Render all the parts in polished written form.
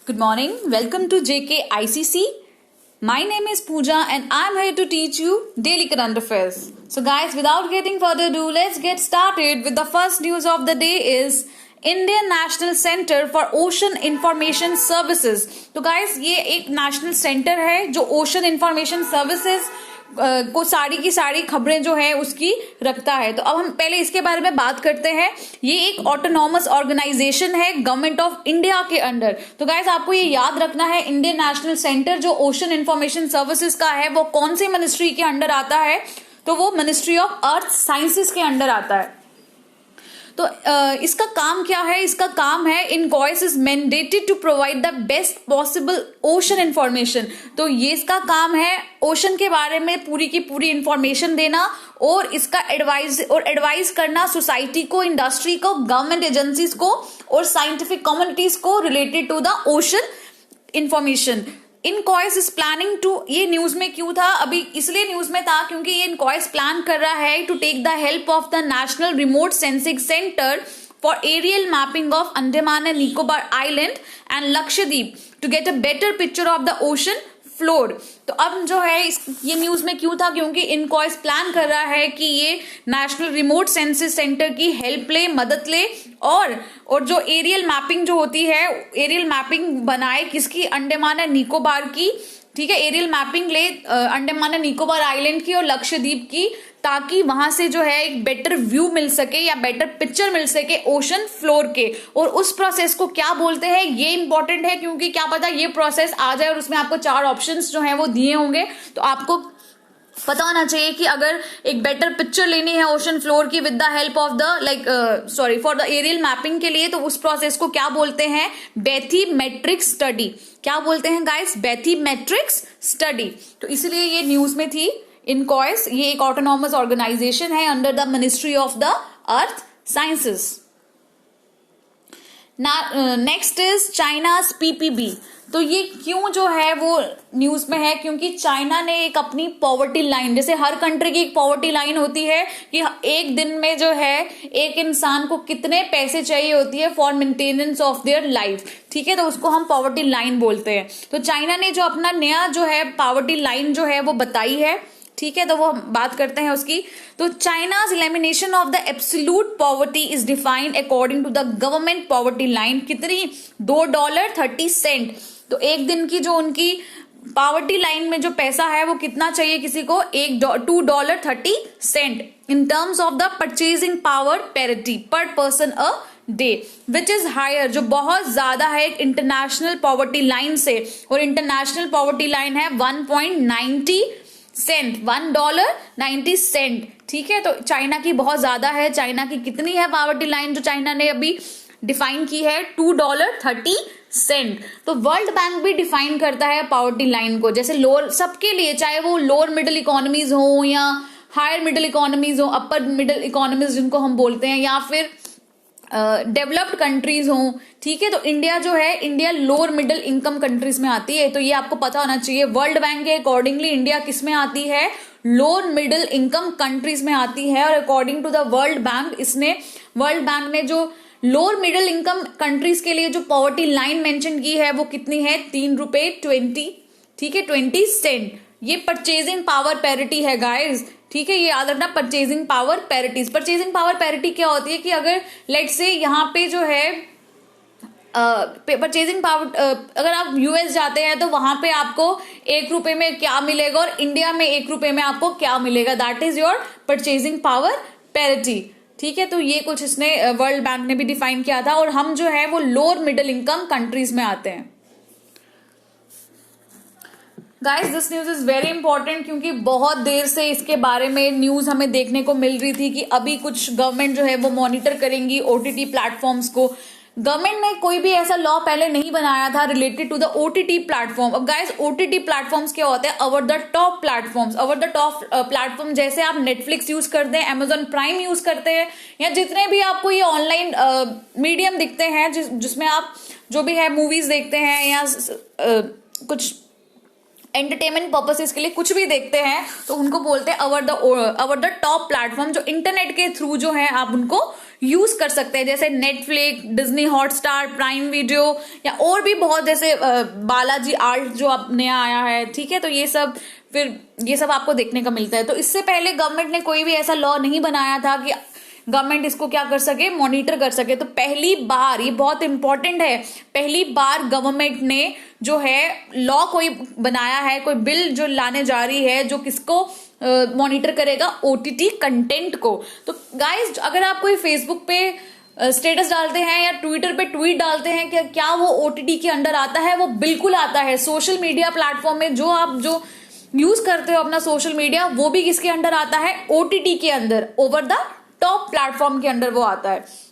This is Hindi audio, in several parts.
Good morning. Welcome to JK ICC. My name is Pooja and I'm here to teach you daily current affairs. So guys, without getting further ado, let's get started with the first news of the day is Indian National Center for Ocean Information Services. तो guys, ये एक national center है जो Ocean Information Services को सारी की सारी खबरें जो है उसकी रखता है। तो अब हम पहले इसके बारे में बात करते हैं। ये एक ऑटोनॉमस ऑर्गेनाइजेशन है गवर्नमेंट ऑफ इंडिया के अंडर। तो गाइस आपको ये याद रखना है, इंडियन नेशनल सेंटर जो ओशन इंफॉर्मेशन सर्विसेज का है वो कौन सी मिनिस्ट्री के अंडर आता है, तो वो मिनिस्ट्री ऑफ अर्थ साइंसेज के अंडर आता है। तो इसका काम क्या है? इसका काम है INCOIS is mandated to provide the best possible ocean information. तो ये इसका काम है ओशन के बारे में पूरी की पूरी इंफॉर्मेशन देना और इसका एडवाइस करना सोसाइटी को, इंडस्ट्री को, गवर्नमेंट एजेंसीज को और साइंटिफिक कम्युनिटीज को related to the ocean information. INCOIS is planning to, ये न्यूज में क्यों था? अभी इसलिए न्यूज में था क्योंकि ये इनकॉइस प्लान कर रहा है to take the help of the national remote sensing centre for aerial mapping of Andaman and Nicobar island and Lakshadweep to get a better picture of the ocean floor. तो अब जो है ये न्यूज में क्यों था? क्योंकि इनकॉइस प्लान कर रहा है कि ये नेशनल रिमोट सेंसिस सेंटर की हेल्प ले, मदद ले और जो एरियल मैपिंग जो होती है, एरियल मैपिंग बनाए किसकी? अंडमान एंड निकोबार की। ठीक है, एरियल मैपिंग ले अंडमान एंड निकोबार आइलैंड की और लक्षद्वीप की, ताकि वहां से जो है एक बेटर व्यू मिल सके या बेटर पिक्चर मिल सके ओशन फ्लोर के। और उस प्रोसेस को क्या बोलते हैं ये इंपॉर्टेंट है, क्योंकि क्या पता ये प्रोसेस आ जाए और उसमें आपको 4 ऑप्शंस जो है वो दिए होंगे। तो आपको पता होना चाहिए कि अगर एक बेटर पिक्चर लेनी है ओशन फ्लोर की with the help of the for the aerial mapping के लिए, तो उस प्रोसेस को क्या बोलते हैं? Bathymetric study. क्या बोलते हैं गाइस? बैथीमेट्रिक्स स्टडी। तो इसलिए ये न्यूज में थी। इनकॉइस ये एक ऑटोनॉमस ऑर्गेनाइजेशन है under the ministry of the earth sciences. Next is China's PPB. तो ये क्यों जो है वो न्यूज में है? क्योंकि चाइना ने एक अपनी पॉवर्टी लाइन, जैसे हर कंट्री की एक पॉवर्टी लाइन होती है कि एक दिन में जो है एक इंसान को कितने पैसे चाहिए होती है for maintenance of their life. ठीक है, तो उसको हम पॉवर्टी लाइन बोलते हैं। तो चाइना ने जो अपना नया जो है पॉवर्टी लाइन जो है वो बताई है। ठीक है, तो वो बात करते हैं उसकी। तो China's elimination of the absolute poverty is defined according to the government poverty line. कितनी? $2.30। तो एक दिन की जो उनकी पॉवर्टी लाइन में जो पैसा है वो कितना चाहिए किसी को? $2.30 in terms of the purchasing power parity per person a day, which is higher, जो बहुत ज्यादा है एक इंटरनेशनल पॉवर्टी लाइन से। और इंटरनेशनल पॉवर्टी लाइन है $1.90, $1.90। ठीक है, तो चाइना की बहुत ज्यादा है। चाइना की कितनी है पॉवर्टी लाइन जो चाइना ने अभी डिफाइन की है? $2.30। तो वर्ल्ड बैंक भी डिफाइन करता है पॉवर्टी लाइन को, जैसे लोअर सबके लिए, चाहे वो लोअर मिडिल इकोनॉमीज हो या हायर मिडिल इकोनॉमीज हो, अपर मिडिल इकोनॉमीज जिनको हम बोलते हैं, या फिर डेवलप्ड कंट्रीज हो। ठीक है, तो इंडिया जो है, India lower middle income countries में आती है। तो ये आपको पता होना चाहिए। वर्ल्ड बैंक के अकॉर्डिंगली इंडिया किस में आती है? लोअर मिडिल इनकम कंट्रीज में आती है। और according to the World Bank ने जो लोअर मिडिल इनकम कंट्रीज के लिए जो पॉवर्टी लाइन मेंशन की है वो कितनी है? $3.20। ठीक है, 20 सेंट। ये परचेजिंग पावर पैरिटी है गाइस। ठीक है, ये याद रखना, purchasing power parities. Purchasing power parity क्या होती है कि अगर लेट से यहाँ पे जो है परचेजिंग पावर, अगर आप यूएस जाते हैं तो वहां पे आपको ₹1 में क्या मिलेगा और इंडिया में ₹1 में आपको क्या मिलेगा, that is your purchasing power parity. ठीक है, तो ये कुछ इसने वर्ल्ड बैंक ने भी डिफाइन किया था। और हम जो है वो लोअर मिडिल इनकम कंट्रीज में आते हैं। Guys this news is very important, क्योंकि बहुत देर से इसके बारे में न्यूज हमें देखने को मिल रही थी कि अभी कुछ गवर्नमेंट जो है वो मॉनिटर करेंगी ओटीटी प्लेटफॉर्म्स को। गवर्नमेंट ने कोई भी ऐसा लॉ पहले नहीं बनाया था related to the OTT platform. अब गाइस ओटीटी प्लेटफॉर्म्स क्या होते हैं? Over the top platforms. Over the top platform जैसे आप नेटफ्लिक्स यूज करते हैं, अमेजॉन प्राइम यूज करते हैं, या जितने भी आपको ये ऑनलाइन मीडियम दिखते हैं जिसमें आप जो भी है मूवीज देखते हैं या कुछ एंटरटेनमेंट पर्पसेस के लिए कुछ भी देखते हैं, तो उनको बोलते हैं ओवर द टॉप प्लेटफॉर्म, जो इंटरनेट के थ्रू जो है आप उनको यूज कर सकते हैं, जैसे Netflix, Disney Hotstar, prime video, या और भी बहुत, जैसे बालाजी आर्ट जो अब नया आया है, ठीक है। तो ये सब आपको देखने का मिलता है। तो इससे पहले गवर्नमेंट ने कोई भी ऐसा लॉ नहीं बनाया था कि गवर्नमेंट इसको क्या कर सके, मॉनिटर कर सके। तो पहली बार, ये बहुत इंपॉर्टेंट है, पहली बार गवर्नमेंट ने जो है लॉ कोई बनाया है, कोई बिल जो लाने जा रही है, जो किसको मॉनिटर करेगा, ओटीटी कंटेंट को। तो गाइस, अगर आप कोई फेसबुक पे स्टेटस डालते हैं या ट्विटर पे ट्वीट डालते हैं कि क्या वो ओटीटी के अंडर आता है, वो बिल्कुल आता है। सोशल मीडिया प्लेटफॉर्म में जो आप जो यूज करते हो अपना सोशल मीडिया, वो भी किसके अंडर आता है, ओटीटी के अंदर, ओवर द टॉप प्लेटफॉर्म के अंदर वो आता है।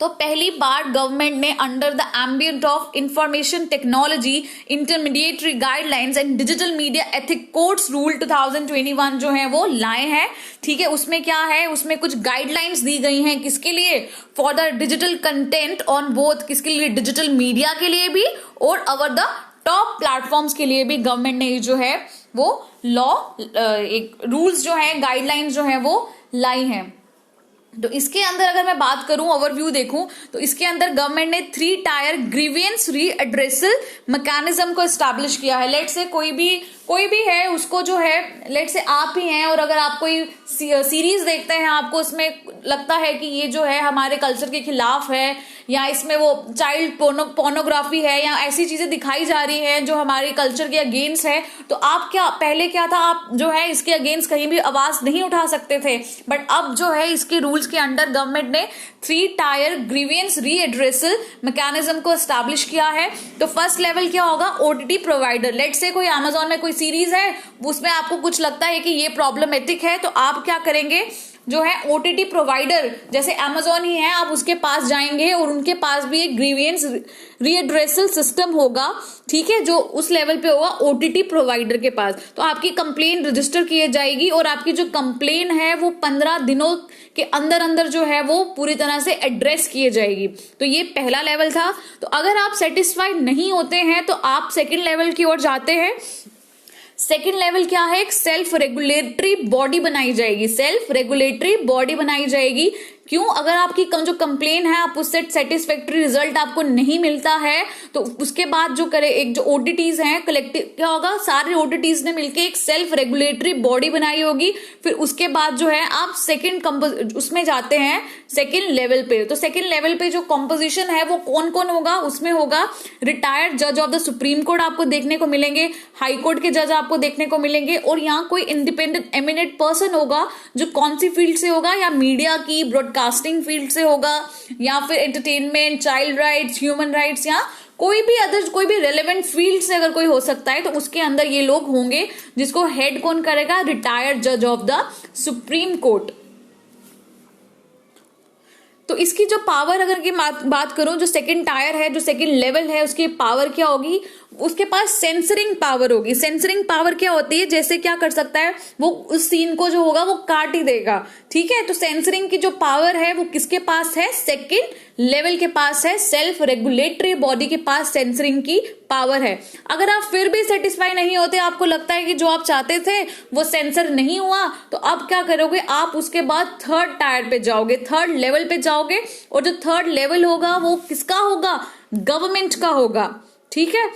तो पहली बार गवर्नमेंट ने under the ambient of information technology intermediary guidelines and digital media ethic codes rule 2021 जो है वो लाए हैं, ठीक है। उसमें क्या है, उसमें कुछ गाइडलाइंस दी गई हैं, किसके लिए, for the digital content on both, किसके लिए, डिजिटल मीडिया के लिए भी और ओवर द टॉप प्लेटफॉर्म्स के लिए भी गवर्नमेंट ने जो है वो लॉ, एक रूल्स जो है, गाइडलाइंस जो है वो लाई हैं। तो इसके अंदर अगर मैं बात करूं, ओवरव्यू देखूं, तो इसके अंदर गवर्नमेंट ने 3 टायर ग्रीवियंस रीएड्रेसल मैकेनिज्म को एस्टैब्लिश किया है। लेट से कोई भी है, उसको जो है, लेट से आप ही हैं और अगर आप कोई सीरीज देखते हैं, आपको उसमें लगता है कि ये जो है हमारे कल्चर के खिलाफ है, या इसमें वो चाइल्ड पोर्नोग्राफी है, या ऐसी चीजें दिखाई जा रही हैं जो हमारे कल्चर के अगेंस्ट है, तो आप पहले क्या था, आप जो है इसके अगेंस्ट कहीं भी आवाज नहीं उठा सकते थे। बट अब जो है इसके रूल्स के अंडर गवर्नमेंट ने 3 टायर ग्रीवियंस रीएड्रेसल मैकेनिज्म को एस्टैब्लिश किया है। तो फर्स्ट लेवल क्या होगा, ओटीटी प्रोवाइडर। लेट से कोई अमेजोन में कोई सीरीज है, उसमें आपको कुछ लगता है कि ये प्रॉब्लमेटिक है, तो आप क्या करेंगे, जो है ओटीटी प्रोवाइडर, जैसे अमेजोन ही है, आप उसके पास जाएंगे और उनके पास भी एक ग्रीवियंस रीएड्रेसल सिस्टम होगा, ठीक है, जो उस लेवल पे होगा ओटीटी प्रोवाइडर के पास। तो आपकी कंप्लेन रजिस्टर की जाएगी और आपकी जो कंप्लेन है वो 15 दिनों के अंदर अंदर जो है वो पूरी तरह से एड्रेस किए जाएगी। तो ये पहला लेवल था। तो अगर आप सेटिस्फाइड नहीं होते हैं तो आप सेकेंड लेवल की ओर जाते हैं। सेकेंड लेवल क्या है, एक सेल्फ रेगुलेटरी बॉडी बनाई जाएगी, सेल्फ रेगुलेटरी बॉडी बनाई जाएगी। क्यों, अगर आपकी जो कंप्लेन है, आप उससे सेटिस्फैक्टरी रिजल्ट आपको नहीं मिलता है, तो उसके बाद जो करे, एक जो ओटीटीज हैं, कलेक्टिव क्या होगा, सारे ओटीटीज ने मिलकर एक सेल्फ रेगुलेटरी बॉडी बनाई होगी। फिर उसके बाद जो है आप सेकेंड उसमें जाते हैं, सेकेंड लेवल पे। तो सेकेंड लेवल पे जो कॉम्पोजिशन है वो कौन कौन होगा, उसमें होगा रिटायर्ड जज ऑफ द सुप्रीम कोर्ट आपको देखने को मिलेंगे, हाई कोर्ट के जज आपको देखने को मिलेंगे, और यहाँ कोई इंडिपेंडेंट एमिनेंट पर्सन होगा जो कौन सी फील्ड से होगा, या मीडिया की, ब्रॉडकास्टिंग फील्ड से होगा, या फिर entertainment, child rights, human rights, या कोई भी रेलेवेंट फील्ड से अगर कोई हो सकता है, तो उसके अंदर ये लोग होंगे, जिसको हेड कौन करेगा, रिटायर्ड जज ऑफ द सुप्रीम कोर्ट। तो इसकी जो पावर अगर की बात करूं, जो सेकंड टायर है, जो सेकंड लेवल है, उसकी पावर क्या होगी, उसके पास सेंसरिंग पावर होगी। सेंसरिंग पावर क्या होती है, जैसे क्या कर सकता है, वो उस सीन को जो होगा वो काट ही देगा, ठीक है। तो सेंसरिंग की जो पावर है वो किसके पास है, सेकंड लेवल के पास है, सेल्फ रेगुलेटरी बॉडी के पास सेंसरिंग की पावर है। अगर आप फिर भी सेटिस्फाई नहीं होते, आपको लगता है कि जो आप चाहते थे वो सेंसर नहीं हुआ, तो अब क्या करोगे, आप उसके बाद थर्ड टायर पे जाओगे, थर्ड लेवल पे जाओगे, और जो थर्ड लेवल होगा वो किसका होगा, गवर्नमेंट का होगा, ठीक है।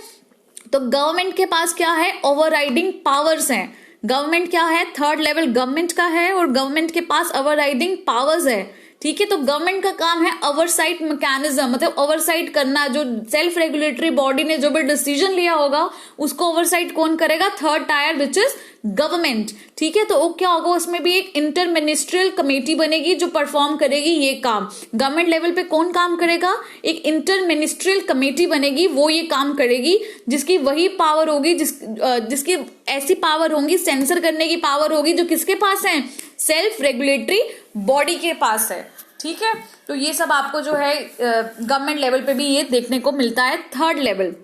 तो गवर्नमेंट के पास क्या है, ओवरराइडिंग पावर्स हैं। गवर्नमेंट क्या है, थर्ड लेवल गवर्नमेंट का है, और गवर्नमेंट के पास ओवरराइडिंग पावर्स है, ठीक है। तो गवर्नमेंट का काम है ओवरसाइट मैकेनिज्म, मतलब ओवरसाइट करना, जो सेल्फ रेगुलेटरी बॉडी ने जो भी डिसीजन लिया होगा उसको ओवरसाइट कौन करेगा, third tier which is government, ठीक है। तो वो क्या होगा, उसमें भी एक इंटर मिनिस्ट्रियल कमेटी बनेगी जो परफॉर्म करेगी ये काम। गवर्नमेंट लेवल पे कौन काम करेगा, एक इंटर मिनिस्ट्रियल कमेटी बनेगी, वो ये काम करेगी, जिसकी वही पावर होगी, जिसकी ऐसी पावर होगी, सेंसर करने की पावर होगी, जो किसके पास है, सेल्फ रेगुलेटरी बॉडी के पास है, ठीक है। तो ये सब आपको जो है गवर्नमेंट लेवल पे भी ये देखने को मिलता है, थर्ड लेवल।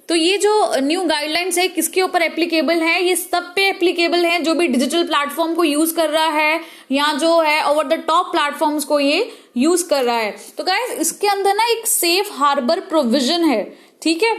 तो ये जो न्यू गाइडलाइंस है किसके ऊपर एप्लीकेबल है, ये सब पे एप्लीकेबल है, जो भी डिजिटल प्लेटफॉर्म को यूज कर रहा है, या जो है ओवर द टॉप प्लेटफॉर्म्स को ये यूज कर रहा है। तो गाइस, इसके अंदर ना एक सेफ हार्बर प्रोविजन है, ठीक है।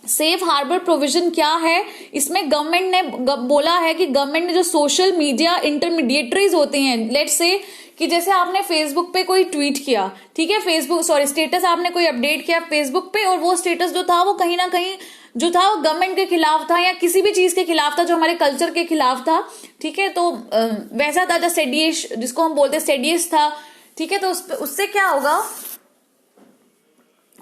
सेफ हार्बर प्रोविजन क्या है, इसमें गवर्नमेंट ने बोला है कि गवर्नमेंट ने जो सोशल मीडिया इंटरमीडिएटरीज होते हैं, लेट्स से कि जैसे आपने फेसबुक पे कोई ट्वीट किया, ठीक है, स्टेटस आपने कोई अपडेट किया फेसबुक पे, और वो स्टेटस जो था वो कहीं ना कहीं जो था वो गवर्नमेंट के खिलाफ था या किसी भी चीज के खिलाफ था जो हमारे कल्चर के खिलाफ था, ठीक है, तो वैसा था जो सेडियस, जिसको हम बोलते हैं सेडियस था, ठीक है, तो उससे क्या होगा,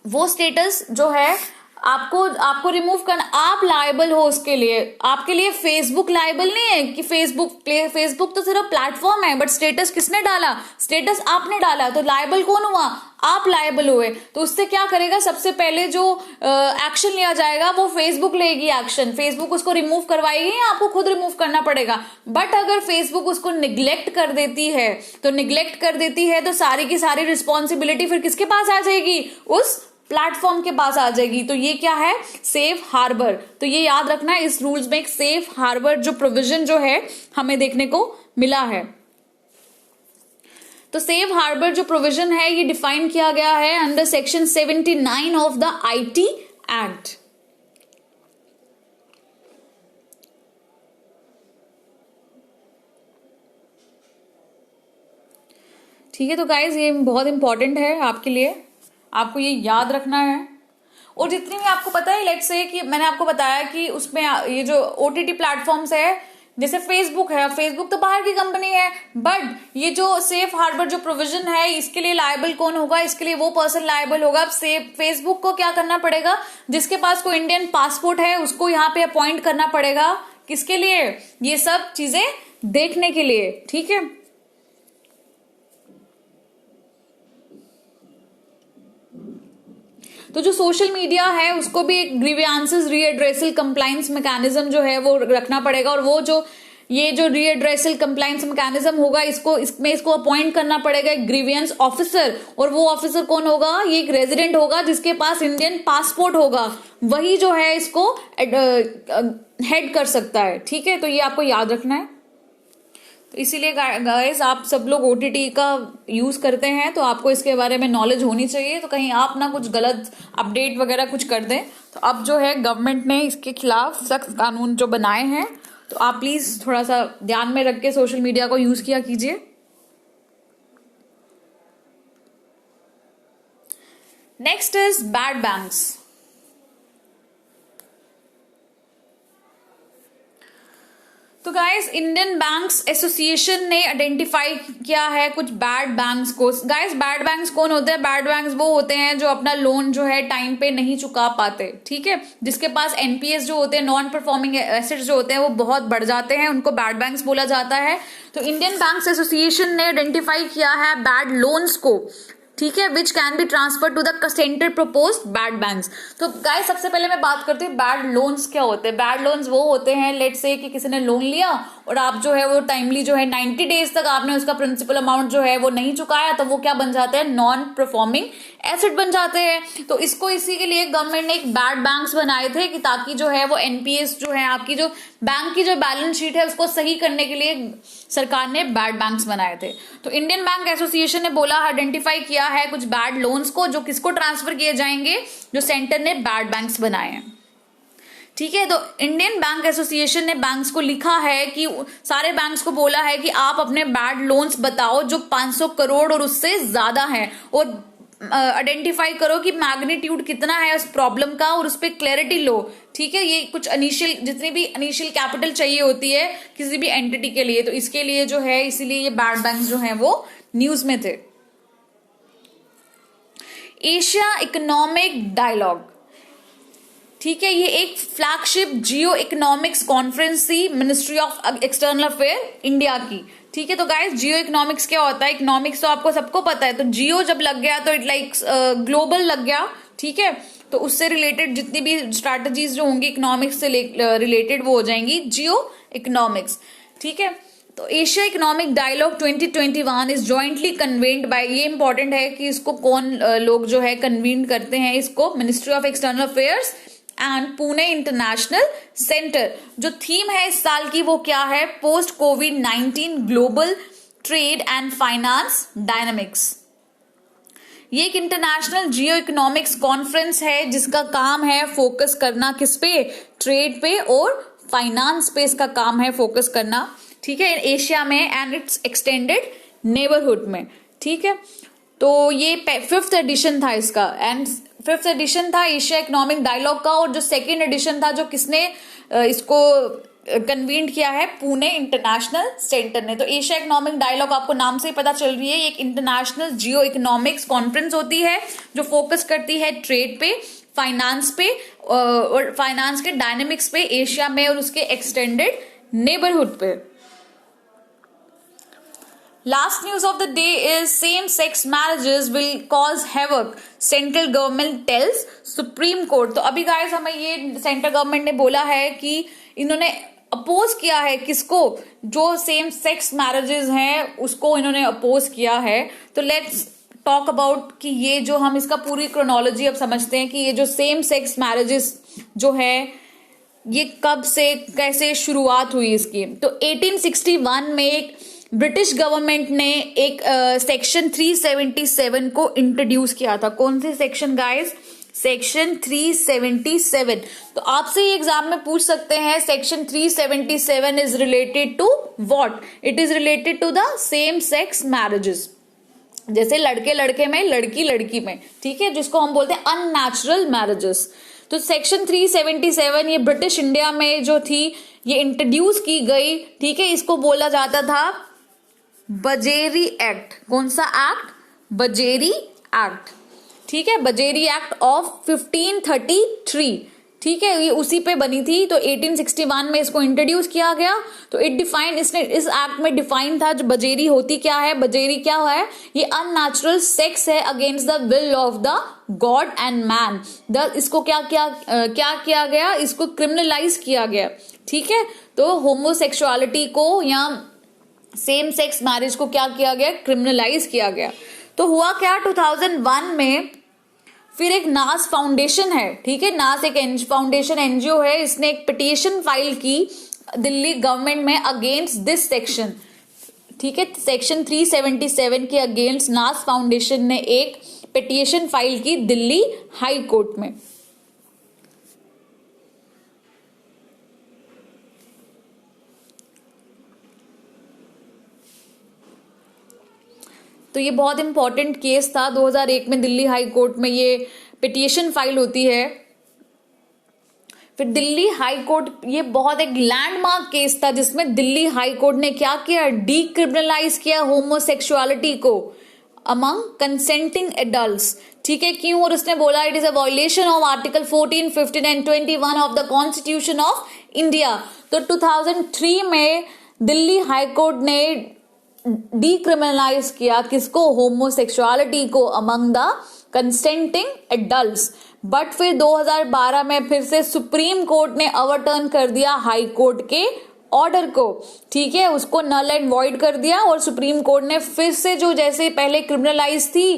वो स्टेटस जो है आपको रिमूव करना, आप लायबल हो उसके लिए। आपके लिए फेसबुक लायबल नहीं है कि फेसबुक तो सिर्फ प्लेटफॉर्म है, बट स्टेटस किसने डाला, स्टेटस आपने डाला, तो लायबल कौन हुआ, आप लायबल हुए। तो उससे क्या करेगा, सबसे पहले जो एक्शन लिया जाएगा वो फेसबुक लेगी एक्शन, फेसबुक उसको रिमूव करवाएगी या आपको खुद रिमूव करना पड़ेगा। बट अगर फेसबुक उसको निग्लेक्ट कर देती है तो सारी की सारी रिस्पॉन्सिबिलिटी फिर किसके पास आ जाएगी, उस प्लेटफॉर्म के पास आ जाएगी। तो ये क्या है, सेफ हार्बर। तो ये याद रखना है, इस रूल्स में एक सेफ हार्बर जो प्रोविजन जो है हमें देखने को मिला है। तो सेफ हार्बर जो प्रोविजन है ये डिफाइन किया गया है under section 79 of the IT act. ठीक है, तो गाइज ये बहुत इंपॉर्टेंट है आपके लिए, आपको ये याद रखना है। और जितनी भी आपको पता है, लेट्स से कि मैंने आपको बताया कि उसमें ये जो ओटीटी प्लेटफॉर्म्स है, जैसे फेसबुक है, फेसबुक तो बाहर की कंपनी है, बट ये जो सेफ हार्बर जो प्रोविजन है इसके लिए लायबल कौन होगा, इसके लिए वो पर्सन लायबल होगा। फेसबुक को क्या करना पड़ेगा, जिसके पास कोई इंडियन पासपोर्ट है उसको यहाँ पे अपॉइंट करना पड़ेगा, किसके लिए, ये सब चीजें देखने के लिए, ठीक है। तो जो सोशल मीडिया है उसको भी एक ग्रीवियंसेस रीएड्रेसल कंप्लायंस मैकेनिज्म जो है वो रखना पड़ेगा, और वो जो ये जो रीएड्रेसल कंप्लायंस मैकेनिज्म होगा इसको अपॉइंट करना पड़ेगा एक ग्रीवियंस ऑफिसर, और वो ऑफिसर कौन होगा, ये एक रेजिडेंट होगा जिसके पास इंडियन पासपोर्ट होगा, वही जो है इसको हेड कर सकता है, ठीक है। तो ये आपको याद रखना है। तो इसीलिए गाइस आप सब लोग ओटीटी का यूज करते हैं तो आपको इसके बारे में नॉलेज होनी चाहिए, तो कहीं आप ना कुछ गलत अपडेट वगैरह कुछ कर दें। तो अब जो है गवर्नमेंट ने इसके खिलाफ सख्त कानून जो बनाए हैं, तो आप प्लीज थोड़ा सा ध्यान में रख के सोशल मीडिया को यूज किया कीजिए। Next is bad banks. तो गाइस इंडियन बैंक्स एसोसिएशन ने आइडेंटिफाई किया है कुछ बैड बैंक्स को। गाइस बैड बैंक्स कौन होते हैं, बैड बैंक्स वो होते हैं जो अपना लोन जो है टाइम पे नहीं चुका पाते, ठीक है, जिसके पास एनपीएस जो होते हैं, नॉन परफॉर्मिंग एसेट्स जो होते हैं वो बहुत बढ़ जाते हैं, उनको बैड बैंक्स बोला जाता है। तो इंडियन बैंक्स एसोसिएशन ने आइडेंटिफाई किया है बैड लोन्स को, ठीक है, which can be transfer to the centre propose bad banks. तो गाइस सबसे पहले मैं बात करती हूँ बैड लोन्स क्या होते हैं। बैड लोन्स वो होते हैं, लेट्स से कि किसी ने लोन लिया और आप जो है वो टाइमली जो है 90 डेज तक आपने उसका प्रिंसिपल अमाउंट जो है वो नहीं चुकाया, तो वो क्या बन जाते हैं, नॉन परफॉर्मिंग एसेट बन जाते हैं। तो इसको इसी के लिए गवर्नमेंट ने एक बैड बैंक्स बनाए थे कि ताकि जो है वो एनपीएस जो है आपकी जो बैंक की जो बैलेंस शीट है उसको सही करने के लिए सरकार ने बैड बैंक्स बनाए थे। तो इंडियन बैंक एसोसिएशन ने बोला, आइडेंटिफाई किया है कुछ बैड लोन्स को जो किसको ट्रांसफर किए जाएंगे, जो सेंटर ने बैड बैंक्स बनाए हैं, ठीक है। तो इंडियन बैंक एसोसिएशन ने बैंक्स को लिखा है कि सारे बैंक्स को बोला है कि आप अपने बैड लोन्स बताओ जो 500 करोड़ और उससे ज्यादा है, और आइडेंटिफाई करो कि मैग्नीट्यूड कितना है उस प्रॉब्लम का और उस पर क्लैरिटी लो, ठीक है। ये कुछ इनिशियल जितनी भी इनिशियल कैपिटल चाहिए होती है किसी भी एंटिटी के लिए, तो इसके लिए जो है इसीलिए ये बैड बैंक्स जो है वो न्यूज में थे। एशिया इकोनॉमिक डायलॉग, ठीक है, ये एक फ्लैगशिप जियो इकोनॉमिक्स कॉन्फ्रेंस थी ministry of external affair India की, ठीक है। तो गाइस जियो इकोनॉमिक्स क्या होता है, इकोनॉमिक्स तो आपको सबको पता है, तो जियो जब लग गया तो इट लाइक ग्लोबल लग गया, ठीक है। तो उससे रिलेटेड जितनी भी स्ट्रैटेजीज जो होंगी इकोनॉमिक्स से रिलेटेड वो हो जाएंगी जियो इकोनॉमिक्स, ठीक है। तो Asia economic dialogue 2021 is jointly convened by, ये इंपॉर्टेंट है कि इसको कौन लोग जो है कन्वीन करते हैं, इसको ministry of external affairs and Pune international centre. जो थीम है इस साल की वो क्या है, post covid global trade and finance dynamics. ये एक इंटरनेशनल जियो इकोनॉमिक्स कॉन्फ्रेंस है जिसका काम है फोकस करना किस पे, ट्रेड पे और फाइनेंस पे इसका काम है फोकस करना, ठीक है, एशिया में एंड इट्स एक्सटेंडेड नेबरहुड में, ठीक है। तो ये 5th एडिशन था इसका, एंड 5th एडिशन था एशिया इकोनॉमिक डायलॉग का, और जो 2nd एडिशन था जो किसने इसको कन्वीन्ड किया है, पुणे इंटरनेशनल सेंटर ने। तो एशिया इकोनॉमिक डायलॉग आपको नाम से ही पता चल रही है, ये एक इंटरनेशनल जियो इकोनॉमिक्स कॉन्फ्रेंस होती है जो फोकस करती है ट्रेड पे, फाइनेंस पे और फाइनेंस के डायनेमिक्स पे एशिया में और उसके एक्सटेंडेड नेबरहुड पे। Last news of the day is same-sex marriages will cause havoc. Central government tells Supreme Court. तो अभी गाइस हमें ये सेंट्रल गवर्नमेंट ने बोला है कि इन्होंने अपोज किया है किसको, जो सेम सेक्स मैरिजेस हैं उसको इन्होंने अपोज किया है। तो लेट्स टॉक अबाउट कि ये जो हम इसका पूरी क्रोनोलॉजी अब समझते हैं कि ये जो सेम सेक्स मैरिजेस जो है ये कब से कैसे शुरुआत हुई इसकी। तो 1861 में एक ब्रिटिश गवर्नमेंट ने एक सेक्शन 377 को इंट्रोड्यूस किया था। कौन सी सेक्शन गाइस? सेक्शन 377। तो आपसे ये एग्जाम में पूछ सकते हैं section 377 is related to what? It is related to the same sex marriages, जैसे लड़के लड़के में, लड़की लड़की में, ठीक है, जिसको हम बोलते हैं अननेचुरल मैरिजेस। तो सेक्शन 377 ये ब्रिटिश इंडिया में जो थी ये इंट्रोड्यूस की गई, ठीक है। इसको बोला जाता था बजेरी एक्ट। कौन सा एक्ट? बजेरी एक्ट, ठीक है, बजेरी एक्ट ऑफ 1533, ठीक है, ये उसी पे बनी थी। तो 1861 में इसको इंट्रोड्यूस किया गया। तो इट डिफाइन, इसने इस एक्ट में डिफाइन था जो बजेरी होती क्या है। बजेरी क्या है? ये अननेचुरल सेक्स है against the will of the God and man. इसको क्या किया गया? इसको क्रिमिनलाइज किया गया, ठीक है। तो होमोसेक्सुअलिटी को या सेम सेक्स मैरिज को क्या किया गया? क्रिमिनलाइज किया गया। तो हुआ क्या 2001 में, फिर एक नास फाउंडेशन है, ठीक है, नास एक फाउंडेशन एनजीओ है, इसने एक पिटीशन फाइल की दिल्ली गवर्नमेंट में अगेंस्ट दिस सेक्शन, ठीक है, सेक्शन 377 के अगेंस्ट नास फाउंडेशन ने एक पिटीशन फाइल की दिल्ली हाई कोर्ट में। तो ये बहुत इंपॉर्टेंट केस था। 2001 में दिल्ली हाई कोर्ट में ये पिटीशन फाइल होती है। फिर दिल्ली हाई कोर्ट, ये बहुत एक लैंडमार्क केस था जिसमें दिल्ली हाई कोर्ट ने क्या किया? डीक्रिमिनलाइज किया होमोसेक्सुअलिटी को अमंग कंसेंटिंग एडल्ट्स, ठीक है। क्यों? और उसने बोला it is a violation of article 14, 15 and 21 of the constitution of India. तो 2003 में दिल्ली हाई कोर्ट ने डीक्रिमिनलाइज किया किसको? होमोसेक्सुअलिटी को among the consenting adults. But फिर 2012 में फिर से सुप्रीम कोर्ट ने ओवरटर्न कर दिया हाई कोर्ट के ऑर्डर को, ठीक है, उसको नल एंड वॉइड कर दिया। और सुप्रीम कोर्ट ने फिर से जो जैसे पहले क्रिमिनलाइज थी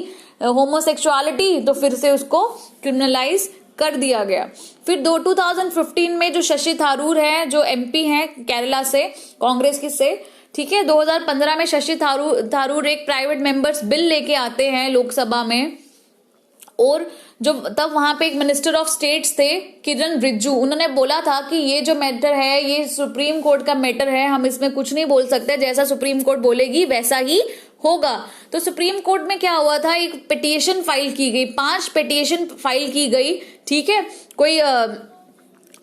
होमोसेक्सुअलिटी, तो फिर से उसको क्रिमिनलाइज कर दिया गया। फिर 2015 में जो शशि थरूर है, जो एमपी हैं केरला से, कांग्रेस की से, ठीक है, 2015 में शशि थरूर एक प्राइवेट मेंबर्स बिल लेके आते हैं लोकसभा में, और जो तब वहां पे एक मिनिस्टर ऑफ स्टेट्स थे किरण रिजिजू, उन्होंने बोला था कि ये जो मैटर है ये सुप्रीम कोर्ट का मैटर है, हम इसमें कुछ नहीं बोल सकते, जैसा सुप्रीम कोर्ट बोलेगी वैसा ही होगा। तो सुप्रीम कोर्ट में क्या हुआ था? एक पिटीशन फाइल की गई, 5 पिटीशन फाइल की गई, ठीक है। कोई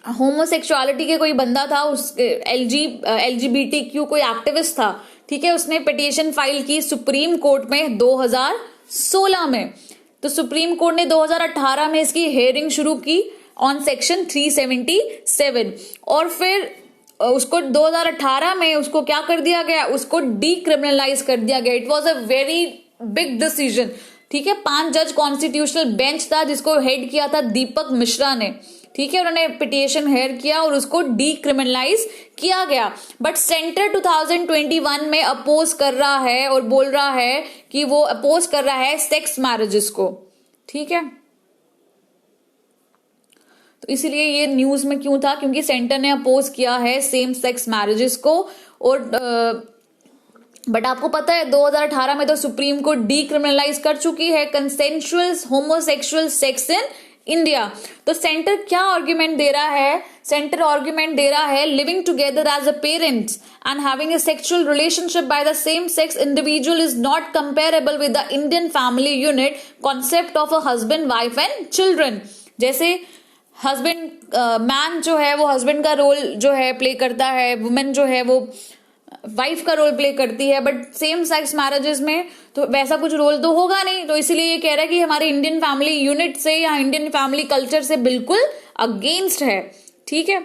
होमोसेक्सुअलिटी के कोई बंदा था, उस LGBTQ कोई एक्टिविस्ट था, ठीक है, उसने पिटीशन फाइल की सुप्रीम कोर्ट में 2016 में। तो सुप्रीम कोर्ट ने 2018 में इसकी हेयरिंग शुरू की ऑन सेक्शन 377, और फिर उसको 2018 में उसको क्या कर दिया गया? उसको डीक्रिमिनलाइज कर दिया गया। It was a very big decision, ठीक है। 5 जज कॉन्स्टिट्यूशनल बेंच था जिसको हेड किया था दीपक मिश्रा ने, ठीक है, उन्होंने पिटीशन हेयर किया और उसको डीक्रिमिनलाइज किया गया। बट सेंटर 2021 में अपोज कर रहा है और बोल रहा है कि वो अपोज कर रहा है सेक्स मैरिजेस को, ठीक है। तो इसीलिए ये न्यूज में क्यों था? क्योंकि सेंटर ने अपोज किया है सेम सेक्स मैरिजेस को, और बट आपको पता है 2018 में तो सुप्रीम कोर्ट डीक्रिमिनलाइज कर चुकी है consensual homosexual sex in India. तो सेंटर क्या आर्ग्यूमेंट दे रहा है? सेंटर आर्ग्यूमेंट दे रहा है living together as a parents and having a sexual relationship by the same sex individual is not comparable with the Indian family unit concept of a husband wife and children. जैसे हस्बैंड मैन जो है वो हस्बैंड का रोल जो है प्ले करता है, वुमेन जो है वो वाइफ का रोल प्ले करती है, बट सेम सेक्स मैरिजेस में तो वैसा कुछ रोल तो होगा नहीं। तो इसीलिए ये कह रहा है कि हमारे इंडियन फैमिली यूनिट से या इंडियन फैमिली कल्चर से बिल्कुल अगेंस्ट है। ठीक है,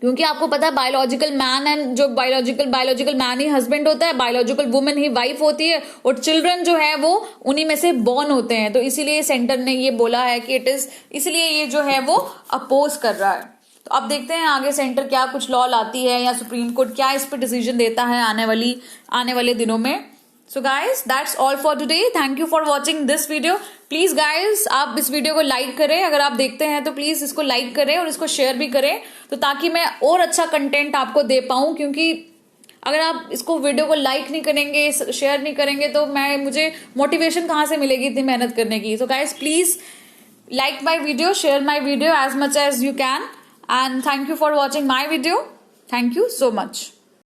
क्योंकि आपको पता है बायोलॉजिकल मैन एंड जो बायोलॉजिकल मैन ही हस्बैंड होता है, बायोलॉजिकल वुमेन ही वाइफ होती है, और चिल्ड्रन जो है वो उन्हीं में से बॉर्न होते हैं। तो इसीलिए सेंटर ने ये बोला है कि इट इज, इसलिए ये जो है वो अपोज कर रहा है। तो अब देखते हैं आगे सेंटर क्या कुछ लॉ लाती है या सुप्रीम कोर्ट क्या इस पर डिसीजन देता है आने वाले दिनों में। So guys that's all for today. Thank you for watching this video. Please guys आप इस वीडियो को लाइक करें, अगर आप देखते हैं तो प्लीज इसको लाइक करें और इसको शेयर भी करें, तो ताकि मैं और अच्छा कंटेंट आपको दे पाऊं। क्योंकि अगर आप इसको वीडियो को लाइक नहीं करेंगे, शेयर नहीं करेंगे, तो मुझे मोटिवेशन कहाँ से मिलेगी इतनी मेहनत करने की। So guys please like my video, share my video as much as you can, and thank you for watching my video. Thank you so much.